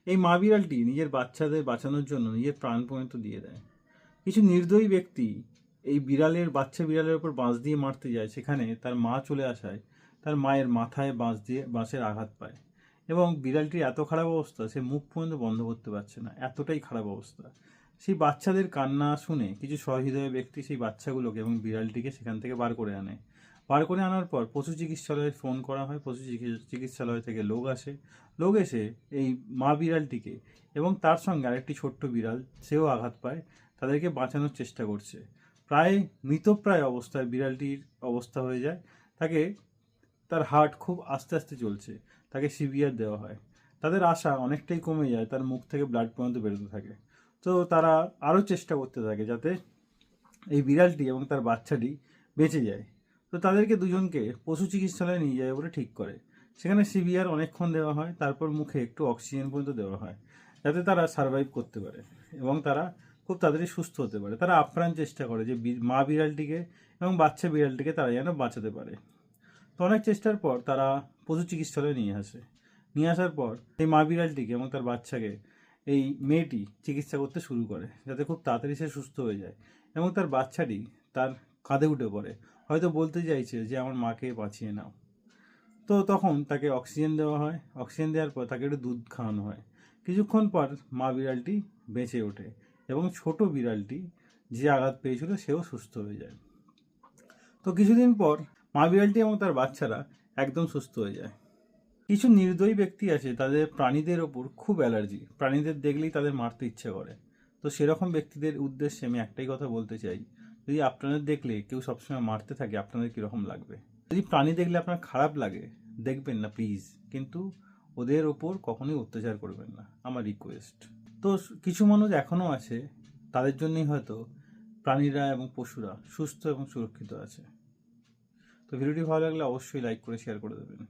এই মা বিড়ালটি নিজের বাচ্চাদের বাঁচানোর জন্য নিজের প্রাণ পর্যন্ত দিয়ে দেয়। কিছু নির্দয়ী ব্যক্তি এই বাচ্চা বিড়ালের ওপর বাঁশ দিয়ে মারতে যায়, সেখানে তার মা চলে আসায় তার মায়ের মাথায় বাঁশের আঘাত পায় এবং বিড়ালটির এত খারাপ অবস্থা, সে মুখ পর্যন্ত বন্ধ করতে পারছে না, এতটাই খারাপ অবস্থা। সেই বাচ্চাদের কান্না শুনে কিছু সহৃদয় ব্যক্তি সেই বাচ্চাগুলোকে এবং বিড়ালটিকে সেখান থেকে বার করে আনে। বার করে আনার পর পশু চিকিৎসালয়ে ফোন করা হয়, পশু চিকিৎসালয় থেকে লোক এসে এই মা বিড়ালটিকে এবং তার সঙ্গে আরেকটি ছোট্ট বিড়াল, সেও আঘাত পায়, তাদেরকে বাঁচানোর চেষ্টা করছে। প্রায় মৃতপ্রায় অবস্থায় বিড়ালটির অবস্থা হয়ে যায়। তার হার্ট খুব আস্তে আস্তে চলছে, তাকে সিভিআর দেওয়া হয়। তাদের আশা অনেকটাই কমে যায়, তার মুখ থেকে ব্লাড পর্যন্ত বেরোতে থাকে। তো তারা আরও চেষ্টা করতে থাকে যাতে এই বিড়ালটি এবং তার বাচ্চাটি বেঁচে যায়। তো তাদেরকে দুজনকে পশু চিকিৎসালয়ে নিয়ে যায় বলে ঠিক করে। সেখানে সিভিআর অনেকক্ষণ দেওয়া হয়, তারপর মুখে একটু অক্সিজেন পর্যন্ত দেওয়া হয় যাতে তারা সার্ভাইভ করতে পারে এবং তারা খুব তাড়াতাড়ি সুস্থ হতে পারে। তারা আপ্রাণ চেষ্টা করে যে মা বিড়ালটিকে এবং বাচ্চা বিড়ালটিকে তারা যেন বাঁচাতে পারে। তো অনেক চেষ্টার পর তারা পশু চিকিৎসালয়ে নিয়ে আসার পর এই মা বিড়ালটিকে এবং তার বাচ্চাকে এই মেয়েটি চিকিৎসা করতে শুরু করে যাতে খুব তাড়াতাড়ি সে সুস্থ হয়ে যায় এবং তার বাচ্চাটি তার কাঁধে উঠে পড়ে, হয়তো বলতে চাইছে যে আমার মাকে বাঁচিয়ে নাও। তো তখন তাকে অক্সিজেন দেওয়া হয়, অক্সিজেন দেওয়ার পর তাকে একটু দুধ খাওয়ানো হয়। কিছুক্ষণ পর মা বিড়ালটি বেঁচে ওঠে এবং ছোট বিড়ালটি যে আঘাত পেয়েছিল সেও সুস্থ হয়ে যায়। তো কিছুদিন পর মা বিড়ালটি এবং তার বাচ্চারা একদম সুস্থ হয়ে যায়। কিছু নির্দয়ী ব্যক্তি আছে, তাদের প্রাণীদের ওপর খুব অ্যালার্জি, প্রাণীদের দেখলেই তাদের মারতে ইচ্ছে করে। তো সেরকম ব্যক্তিদের উদ্দেশ্যে আমি একটাই কথা বলতে চাই, যদি আপনাদের দেখলে কেউ সবসময় মারতে থাকে আপনাদের কীরকম লাগবে? যদি প্রাণী দেখলে আপনার খারাপ লাগে, দেখবেন না প্লিজ, কিন্তু ওদের ওপর কখনোই অত্যাচার করবেন না, আমার রিকোয়েস্ট। তো কিছু মানুষ এখনও আছে, তাদের জন্যই হয়তো প্রাণীরা এবং পশুরা সুস্থ এবং সুরক্ষিত আছে। তো ভিডিওটি ভালো লাগলে অবশ্যই লাইক করে শেয়ার করে দেবেন।